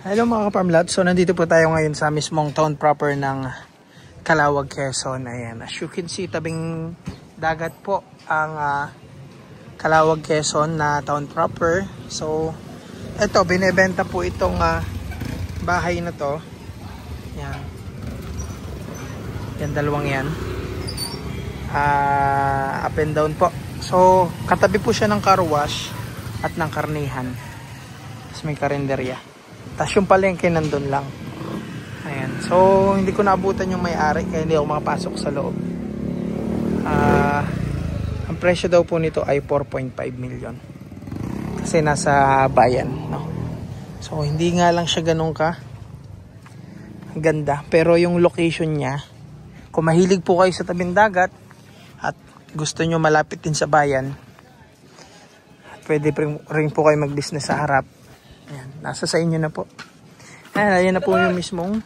Hello mga ka-farmlot. So nandito po tayo ngayon sa mismong town proper ng Calauag, Quezon. Ayan. As you can see, tabing dagat po ang Calauag, Quezon na town proper. So ito, binebenta po itong bahay na to. Yan. Yan, dalawang yan. Up and down po. So katabi po siya ng car wash at ng karnihan. Tapos may karinderya. Tapos yung palengke nandun lang. Ayan. So, hindi ko naabutan yung may-ari kaya hindi ako makapasok sa loob. Ang presyo daw po nito ay 4.5 million. Kasi nasa bayan, no? So, hindi nga lang siya ganun ka ganda. Pero yung location niya, kung mahilig po kayo sa tabing dagat at gusto nyo malapit din sa bayan, pwede rin po kayo mag-business sa harap. Ayan, nasa sa inyo na po. Ayan na po yung mismong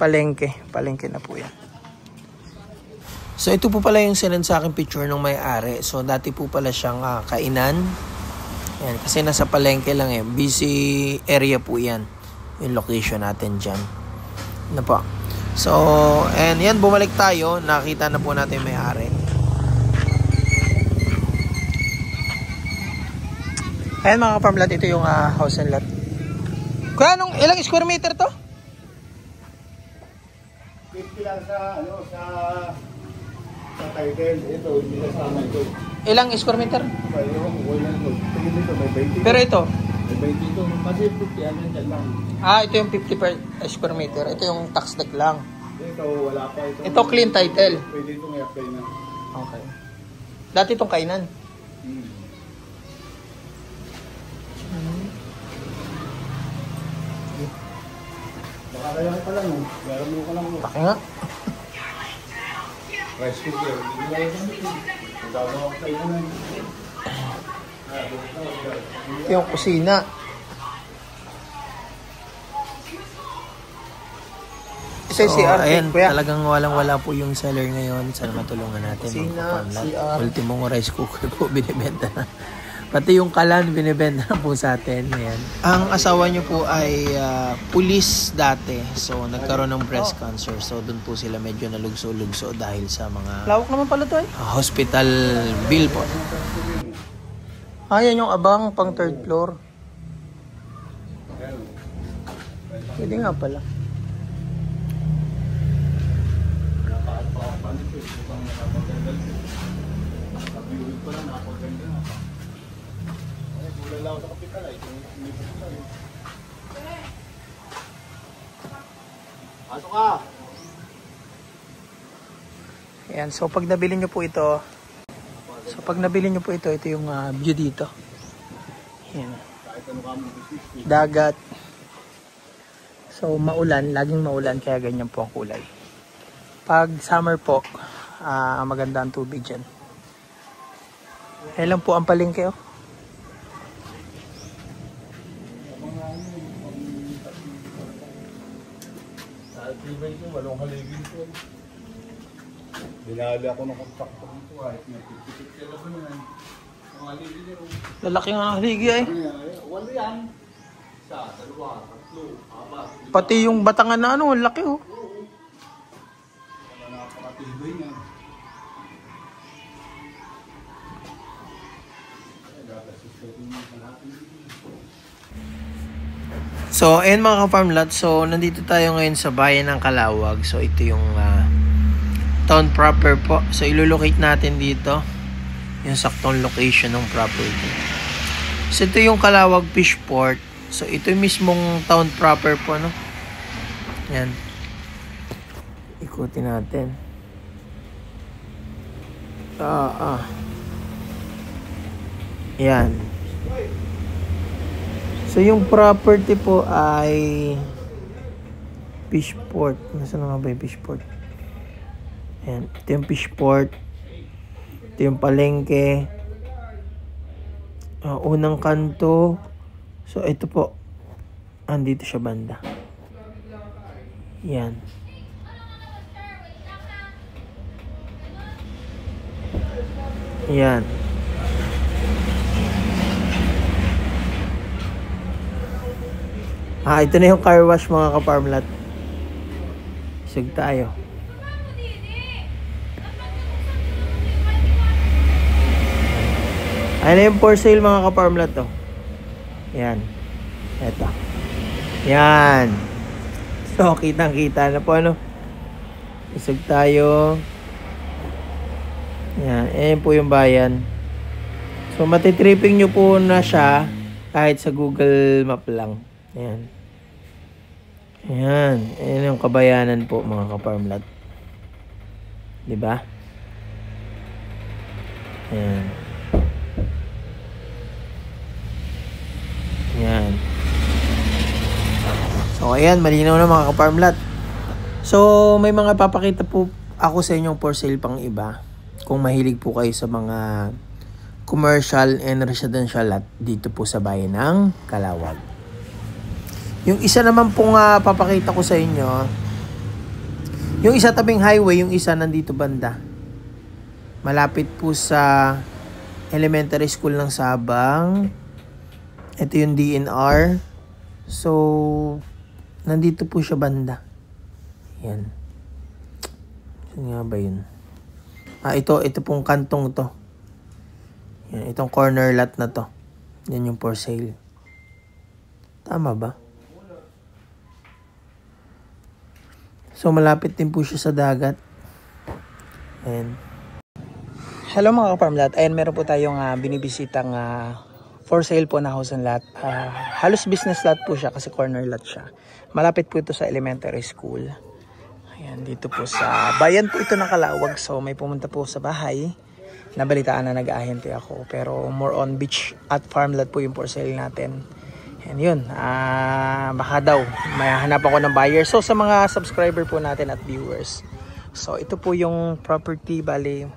palengke. Palengke na po yan. So ito po pala yung sinend sa akin picture ng may-ari. So dati po pala siyang kainan. Ayan, kasi nasa palengke lang eh. Busy area po yan. Yung location natin dyan. Ano po. So, and yan, bumalik tayo. Nakita na po natin yung may-ari. Ayan mga ka-farmlot, ito yung house and lot. Kuya, ilang square meter to? 50 lang sa title. Ito, hindi na sama ito. Ilang square meter? Pero ito? May 20 ito. Kasi 50, ano yan lang. Ito yung 50 per square meter. Ito yung tax deck lang. Ito, wala pa ito. Ito clean title. Pwede itong i-apply na. Okay. Dati itong kainan. Baka kaya ka lang, meron mo ka lang. Laki nga. Rice cooker, hindi lang yung kami. Gagawa ko tayo na. Ito yung kusina. So, ayan, talagang walang-wala po yung seller ngayon. Sana matulungan natin. Kusina, CR. Ultimong rice cooker po binibenta na. Pati yung kalan binibenta na po sa atin. Ayan. Ang asawa niyo po ay pulis dati. So nagkaroon ng breast cancer. So doon po sila medyo nalugso-lugso dahil sa mga Lawak naman pala to eh. Hospital bill po. Yan yung abang pang third floor. Pwede nga pala. Pasok ka! Ayan, so pag nabili nyo po ito, ito yung view dito. Ayan. Dagat. So maulan, laging maulan kaya ganyan po ang kulay. Pag summer po, maganda ang tubig dyan. Ayan lang po ang palengke oh. Walong haligin ko. Binali ako ng kontakto nito kahit may 50-50 lang ba yan. Ang haligin nyo. Lalaki nga ang haligi ay. Wala yan. Isa, dalawa, tatlo, apat. Pati yung batangan na ano, laki oh. Napakatibay niya. So, ayan mga ka-farmlot. So, nandito tayo ngayon sa bayan ng Calauag. So, ito yung town proper po. So, ilolocate natin dito yung saktong location ng property. So, ito yung Calauag Fishport. So, ito yung mismong town proper po, no? Yan. Ikutin natin. Yan. So, yung property po ay Fishport. Nasaan nga ba yung Fishport? Ayan. Ito yung Fishport. Ito yung palengke. Unang kanto. So, ito po. Andito siya banda. Yan. Yan. Ito na yung car wash mga ka-farmlat. Isog tayo. Ayan na yung for sale mga ka-farmlat to. Yan. Eto. Yan. So, kitang-kita na po ano. Isog tayo. Yan. Ayan po yung bayan. So, matitripping nyo po na siya kahit sa Google Map lang. Ayan. Ayan. Ayan yung kabayanan po mga ka-farmlat. Diba? Ayan. Ayan. So, ayan. Malinaw na mga ka-farmlat. So, may mga papakita po ako sa inyong for sale pang iba. Kung mahilig po kayo sa mga commercial and residential lot dito po sa bayan ng Calawag. Yung isa naman pong papakita ko sa inyo, yung isa tabing highway, yung isa nandito banda. Malapit po sa elementary school ng Sabang. Ito yung DNR. So, nandito po siya banda. Yan. Saan nga ba yun? Ito pong kantong to. Yan, itong corner lot na to. Yan yung for sale. Tama ba? So, malapit din po siya sa dagat. Ayan. Hello mga ka-farmlat. Ayan, meron po tayong binibisitang for sale po na house and lot. Halos business lot po siya kasi corner lot siya. Malapit po ito sa elementary school. Ayan, dito po sa bayan po ito ng Calawag. So, may pumunta po sa bahay. Nabalitaan na nag-ahente ako. Pero more on beach at farmland po yung for sale natin. And yun, baka daw may hanap ako ng buyer. So sa mga subscriber po natin at viewers. So ito po yung property, bali.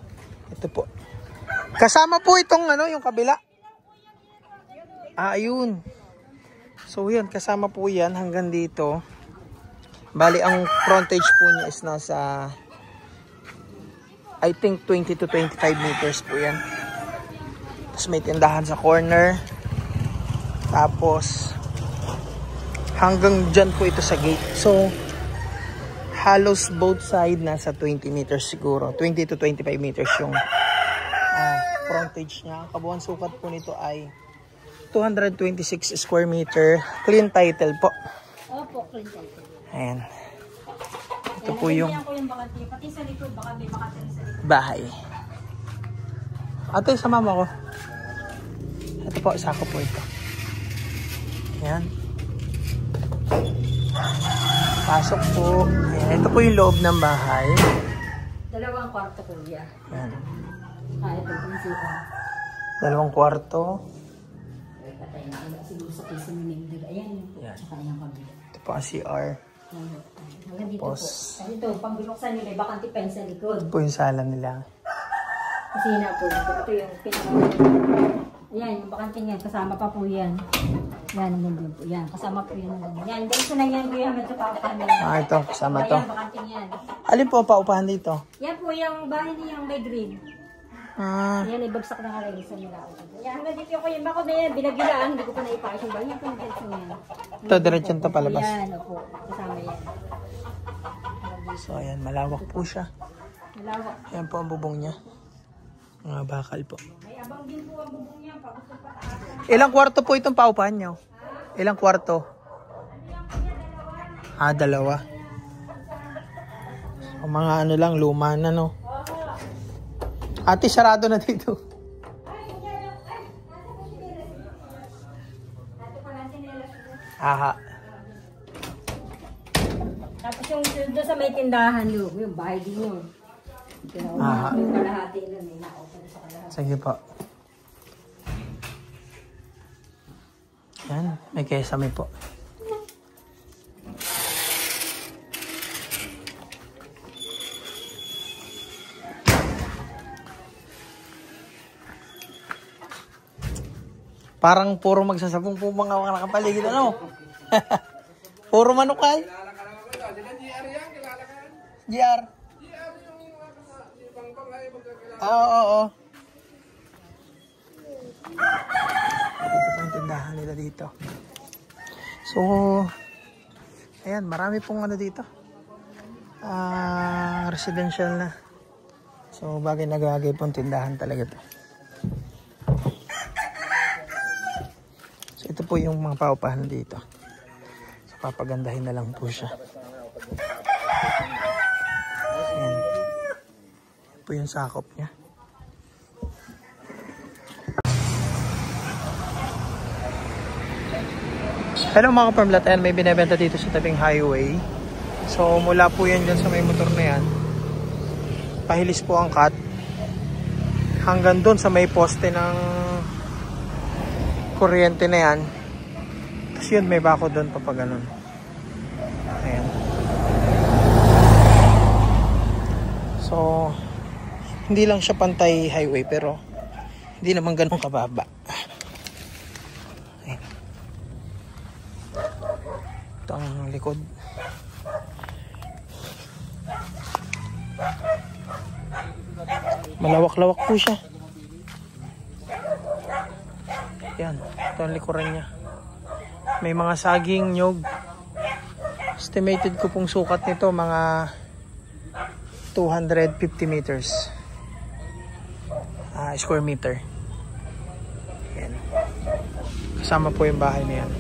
Ito po. Kasama po itong yung kabila. Ayun. So yun, kasama po yan hanggang dito. Bali ang frontage po niya is nasa I think 20 to 25 meters po yan. Tapos may tindahan sa corner. Tapos hanggang dyan po ito sa gate. So halos both side nasa 20 meters siguro. 20 to 25 meters yung frontage niya. Kabuuan sukat po nito ay 226 square meter. Clean title po. Opo, clean title. Ayan. Ito po yung pati sa likod, baka may bakante sa likod. bahay. Ate, sa mama ko. Ito po, isa ko po ito. Ayan. Pasok po. Ayan. Ito po yung loob ng bahay. 2 kwarto po yan. Ayan. Ito po yung sita. 2 kwarto. Patay na ulit siguro sa piso ng nagdag. Ayan. Ayan. Sa kanyang kabila. Ito po ang CR. Hanggang dito Pos. po. Ito, pag binuksan nila, bakante pa yun sa likod. Ito po yung sala nila. Kusina po. Ito yung pinaka. Ayan, yung bakante niyan. Kasama pa po yan. Yan, nandun po. Yan, kasama po yan. Yan, ganito na yan. Kuya, medyo paupahan na yan. Ito, kasama to. Ayan, bakante niyan. Alin po ang paupahan dito? Yan po, yung bahay niyang may green. Yan, ibagsak na nga lang sa nila. Yan, hanggang dito yung kuya. Bako na yan, binagilaan. Hindi ko pa naipakis yung bahay. Yan po yung ganito yan. Ito, diretsyon to palabas. Yan, opo. Kasama yan. So, ayan, malawak po siya. Malawak. Ayan po ang bubong niya. Mga bakal po. May abang din po ang bubong niya. Pag gusto pa taas. Ilang kwarto po itong paupahan niyo? Ilang kwarto? 2. So, mga lang, luma na, no? Ate, sarado na dito. Aha. Tapos yung doon sa may tindahan, yung bahay din yun. Aha. Yung kalahati nun, may na-open sa kalahati. Sige po. Yan, may kesame po. Parang puro magsasabong po mga nakapaligid, ano? Puro manukay. GR. Oo. Ito pa yung tindahan nila dito. So, Ayan, marami pong ano dito. Residential na. So, bagay nagagay pong tindahan talaga to. So, ito po yung mga paupahan dito. So, papagandahin na lang po siya. Ayan. Ayan po yung sakop niya. Hello mga ka-farmlat, ayan, may binibenta dito sa tabing highway. So mula po yan dyan sa may motor na yan, pahilis po ang cut hanggang doon sa may poste ng kuryente na yan. Tapos yun, may bako doon papaganon. Ayan. So hindi lang siya pantay highway, pero hindi naman ganun kababa. Ito ang likod. Malawak-lawak po siya. Yan, ito ang likuran niya. May mga saging, nyog. Estimated ko pong sukat nito mga 250 meters. Square meter. Yan. Kasama po yung bahay na yan.